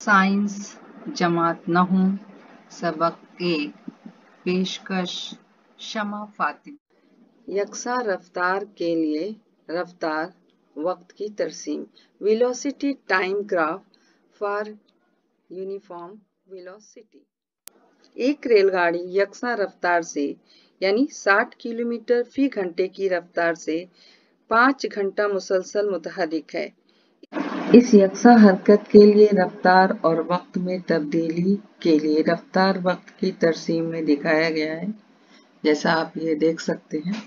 Science जमात 9 सबक 1 पेशकश शमा फातिमा। यकसा रफ्तार के लिए रफ्तार वक्त की Tarsem. Velocity time graph for uniform velocity. एक रेलगाड़ी यकसा रफ्तार से यानी 60 किलोमीटर फी घंटे की रफ्तार से 5 घंटा मुसलसल मुतहरिक है। इस यकसा हरकत के लिए रफ्तार और वक्त में तब्दीली के लिए रफ्तार वक्त की तरसीम में दिखाया गया है, जैसा आप ये देख सकते हैं।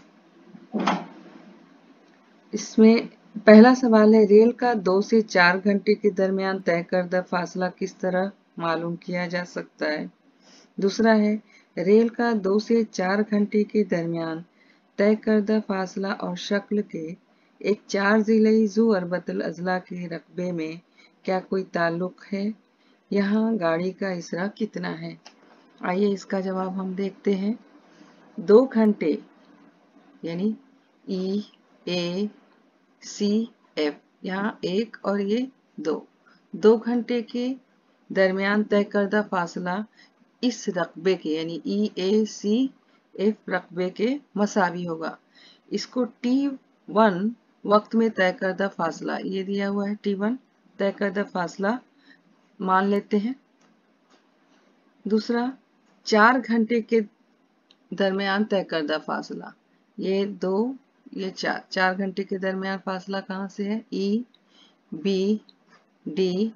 इसमें पहला सवाल है, रेल का 2 से 4 घंटे के दरमियान तय करदा फासला किस तरह मालूम किया जा सकता है। दूसरा है, रेल का 2 से 4 घंटे के दरमियान तय करदा फासला और शक्ल के एक 4 ज़िलई ज़ू अरबतल अजला के रकबे में क्या कोई ताल्लुक है। यहाँ गाड़ी का इसरा कितना है। आइए इसका जवाब हम देखते हैं। 2 घंटे यानी ई ए सी एफ, यहाँ 1 और ये 2 घंटे के दरमियान तय करदा फासला इस रकबे के यानी ई ए सी एफ रकबे के मसावी होगा। इसको T1 वक्त में तय करदा फासला, ये दिया हुआ है T1 तय करदा फासला मान लेते हैं। दूसरा 4 घंटे के दरमियान तय करदा फासला, ये 2 ये 4 घंटे के दरमियान फासला कहाँ से है, ई बी डी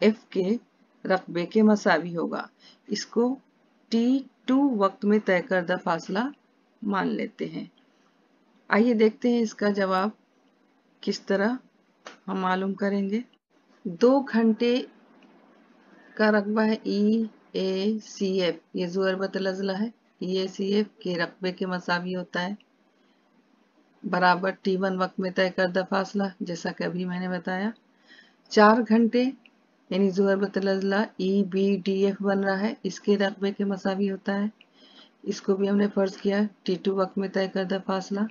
एफ के रकबे के मसावी होगा। इसको T2 वक्त में तय करदा फासला मान लेते हैं। आइए देखते हैं इसका जवाब किस तरह हम मालूम करेंगे। 2 घंटे का रकबा है ई ए सी एफ, ये ज़ू अरबतल अज़ला है, ई ए सी एफ के रकबे के मसावी होता है बराबर T1 वक्त में तय करदा फासला, जैसा कि अभी मैंने बताया। 4 घंटे यानी ज़ू अरबतल अज़ला ई बी डी एफ बन रहा है, इसके रकबे के मसावी होता है। इसको भी हमने फर्ज किया T2 वक्त में तय करदा फासला।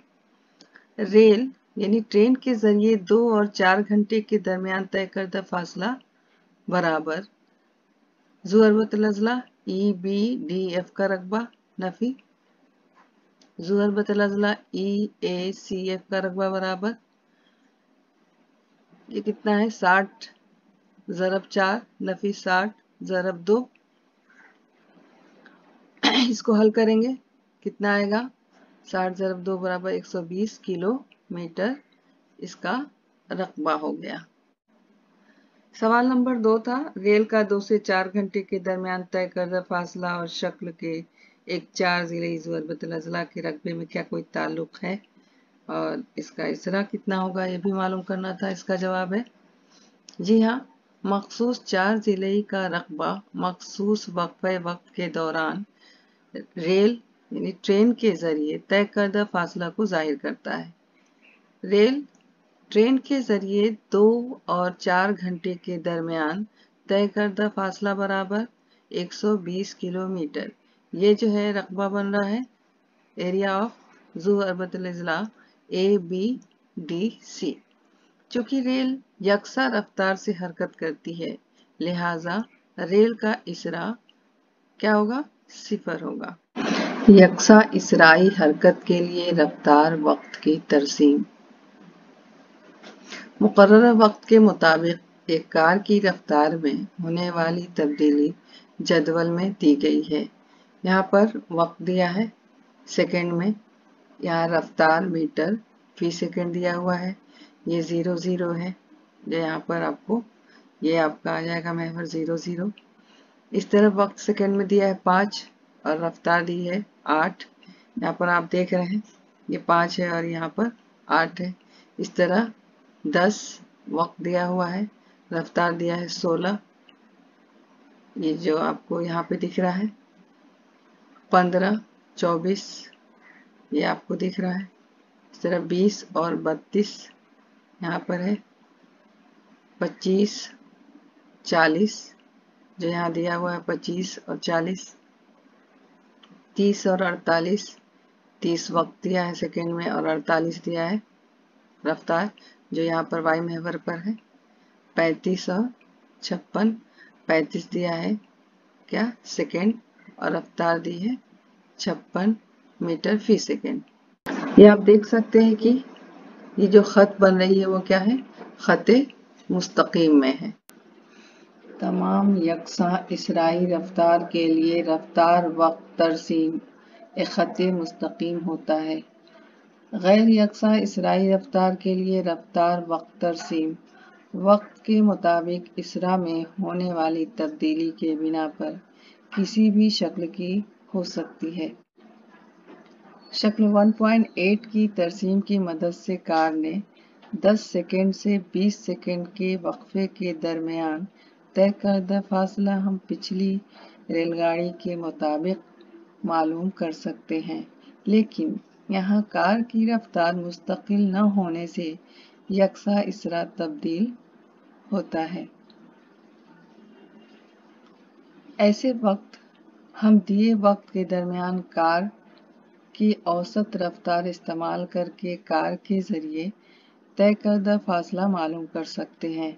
रेल यानी ट्रेन के जरिए 2 और 4 घंटे के दरमियान तय करदा फासला बराबर ज़ू अरबतल अज़ला ई बी डी एफ का रकबा नफी ज़ू अरबतल अज़ला ई ए सी एफ का रकबा बराबर, ये कितना है 60 ज़रब 4 नफी 60 ज़रब 2। इसको हल करेंगे कितना आएगा, 60 ज़रब 2 बराबर 120 किलोमीटर इसका रकबा हो गया। सवाल नंबर 2 था, रेल का 2 से 4 घंटे के दरमियान तय करदा फासला और शक्ल के एक 4 ज़िलई ज़ू अरबतल अज़ला के रकबे में क्या कोई ताल्लुक है और इसका इसरा कितना होगा, ये भी मालूम करना था। इसका जवाब है जी हाँ, मखसूस 4 ज़िलई का रकबा मखसूस वक्फे वक्त के दौरान रेल यानी ट्रेन के जरिए तय करदा फासला को जाहिर करता है। रेल ट्रेन के जरिए 2 और 4 घंटे के दरमियान तय करदा फासला बराबर 120 किलोमीटर, ये जो है रकबा बन रहा है एरिया ऑफ ज़ू अरबतल अज़ला ए बी डी सी। चूंकि रेल यकसा रफ्तार से हरकत करती है, लिहाजा रेल का इसरा क्या होगा, 0 होगा। यकसा इसराई हरकत के लिए रफ्तार वक्त की तरसीम। मुकर्रर वक्त के मुताबिक एक कार की रफ्तार में होने वाली तब्दीली जदवल में दी गई है। यहाँ पर वक्त दिया है सेकंड में, यहाँ रफ्तार मीटर फी सेकंड दिया हुआ है, ये 00 है जो यहाँ पर आपको ये आपका आ जाएगा महवर 00। इस तरफ वक्त सेकंड में दिया है 5 और रफ्तार दी है 8। यहाँ पर आप देख रहे हैं ये 5 है और यहाँ पर 8 है। इस तरह 10 वक्त दिया हुआ है, रफ्तार दिया है 16, ये जो आपको यहाँ पे दिख रहा है 15 24 ये आपको दिख रहा है। इस तरह 20 और 32 यहाँ पर है, 25 40 जो यहाँ दिया हुआ है 25 और 40, 30 और 48, 30 वक्त दिया है सेकंड में और 48 दिया है रफ्तार जो यहाँ पर वाई महवर पर है, 35 और 56 35 दिया है क्या सेकेंड, और रफ्तार दी है 56 मीटर फी सेकेंड। ये आप देख सकते हैं कि ये जो खत बन रही है वो क्या है, खत मुस्तकीम में है। तमाम यकसा इसराई रफ्तार के लिए रफ्तार वक्त तरसीम एक खत मुस्तकीम होता है। गैर यकसा इसराई रफ्तार के लिए रफ्तार वक्त तरसीम वक्त के मुताबिक इसरा में होने वाली तब्दीली के बिना पर किसी भी शक्ल की हो सकती है। शक्ल 1.8 की तरसीम की मदद से कार ने 10 सेकेंड से 20 सेकेंड के वक्फे के दरमियान तय करदा फासला हम पिछली रेलगाड़ी के मुताबिक मालूम कर सकते हैं, लेकिन यहाँ कार की रफ्तार मुस्तकिल न होने से यकसा इसरा तब्दील होता है। ऐसे वक्त हम दिए वक्त के दरमियान कार की औसत रफ्तार इस्तेमाल करके कार के जरिए तय करदा फासला मालूम कर सकते हैं।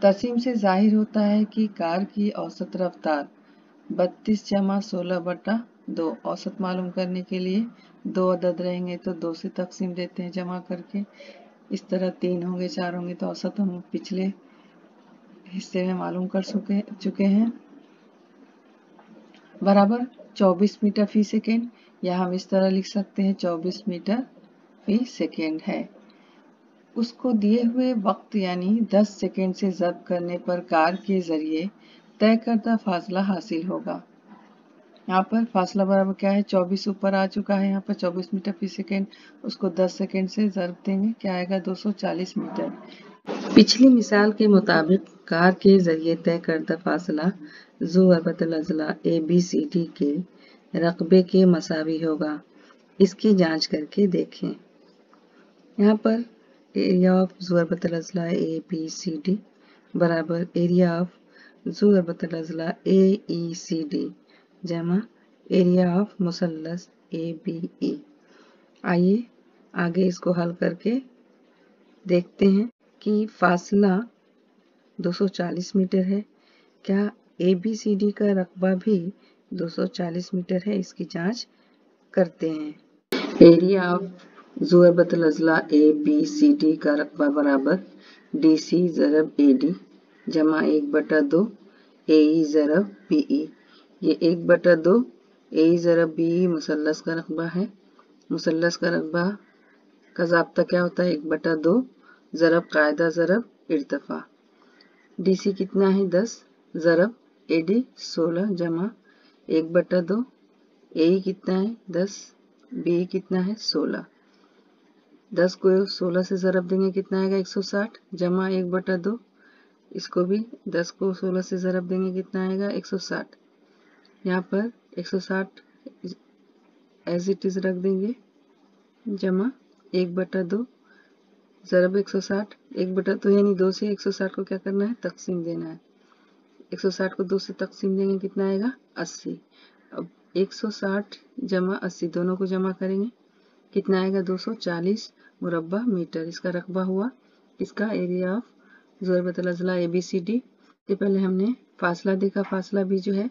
तरसीम से जाहिर होता है कि कार की औसत रफ्तार 32 जमा 16/2। औसत मालूम करने के लिए दो अदद रहेंगे तो 2 से तकसीम देते हैं जमा करके। इस तरह 3 होंगे 4 होंगे तो औसत हम पिछले हिस्से में मालूम कर चुके हैं। बराबर 24 मीटर फी सेकेंड, या हम इस तरह लिख सकते हैं 24 मीटर फी सेकेंड है। उसको दिए हुए वक्त यानी 10 सेकेंड से ज़ब्त करने पर कार के जरिए तय करदा फासला हासिल होगा। यहाँ पर फासला बराबर क्या है, 24 ऊपर आ चुका है, यहाँ पर 24 मीटर फी सेकेंड, उसको 10 सेकेंड से ज़ब्त देंगे, क्या आएगा 240 मीटर। पिछली मिसाल के मुताबिक कार के जरिए तय करदा फासला ज़ुअरबतल अज़ला ABCD के रकबे के मसावी होगा। इसकी जांच करके देखें। यहाँ पर एरिया ऑफ ज़ुअरबतल अज़ला ABCD बराबर एरिया ऑफ ज़ुअरबतल अज़ला AECD जमा एरिया ऑफ मुसल्लस ABE। आइए आगे इसको हल करके देखते हैं कि फासला 240 मीटर है, क्या ABCD का रकबा भी 240 मीटर है, इसकी जांच करते हैं। एरिया ऑफ ज़ुअरबतल अज़ला ABCD का रकबा बराबर DC ज़रब AD जमा 1/2 AE ज़रब BE। ये 1/2 AE ज़रब BE मुसल्लस का रकबा है। मुसल्लस का रकबा का ज़ाब्ता क्या होता है, 1/2 ज़रब कायदा ज़रब इर्तिफा। DC कितना है 10 ज़रब AD 16 जमा 1/2 AE कितना है 10, BE कितना है 16। 10 को 16 से ज़रब देंगे कितना आएगा 160 जमा 1/2। इसको भी 10 को 16 से ज़रब देंगे कितना आएगा 160। यहाँ पर 160 एज इट इज़ रख देंगे जमा 1/2 ज़रब 160। 1/2 यानी 2 से 160 को क्या करना है, तकसीम देना है। 160 को 2 से तकसीम देंगे कितना आएगा 80। अब 160 जमा 80 दोनों को जमा करेंगे कितना आएगा 240 मुरब्बा मीटर। इसका रकबा हुआ इसका एरिया ऑफ ज़ुअरबतल अज़ला ABCD। से पहले हमने फासला देखा, फासला भी जो है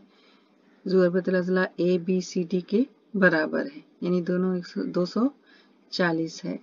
ज़ुअरबतल अज़ला ABCD के बराबर है, यानी दोनों 240 है।